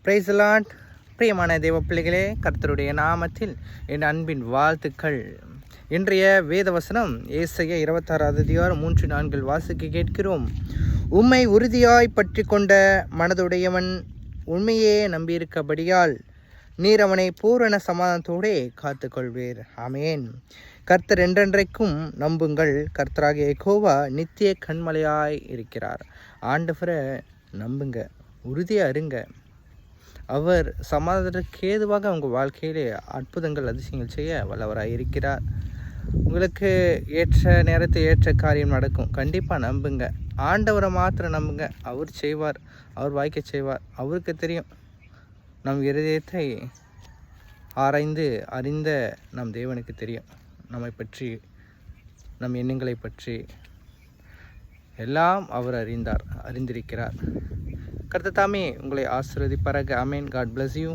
Price Lord. பிரியமான தேவ பிள்ளைகளே, கர்த்தருடைய நாமத்தில் என் அன்பின் வாழ்த்துக்கள். இன்றைய வேத வசனம் ஏசாயா 26:3-4 வாசிக்க கேட்கிறோம். உம்மை உறுதியாய் பற்றி கொண்ட மனதுடையவன் உண்மையே நம்பியிருக்கபடியால் நீர் அவனை பூரண சமாதானத்தோடே காத்துக்கொள்வீர். ஆமேன். கர்த்தர் என்றென்றைக்கும் நம்புங்கள். கர்த்தராகிய யெகோவா நித்திய கண்மலையாய் இருக்கிறார். ஆண்டவரை நம்புங்க, உறுதியாக இருங்க. அவர் சமாதானத்திற்கு ஏதுவாக உங்கள் வாழ்க்கையிலே அற்புதங்கள் அதிசயங்கள் செய்ய வல்லவராக இருக்கிறார். உங்களுக்கு ஏற்ற நேரத்தை ஏற்ற காரியம் நடக்கும். கண்டிப்பாக நம்புங்க. ஆண்டவரை மாத்திரம் நம்புங்க. அவர் செய்வார், அவர் வாய்க்க செய்வார். அவருக்கு தெரியும். நம் இருதயத்தை ஆராய்ந்து அறிந்த நம் தேவனுக்கு தெரியும். நம்மை பற்றி, நம் எண்ணங்களை பற்றி எல்லாம் அவர் அறிந்திருக்கிறார். கர்த்தர் தாமே உங்களை ஆசீர்வதிப்பாராக. ஆமேன். God bless you.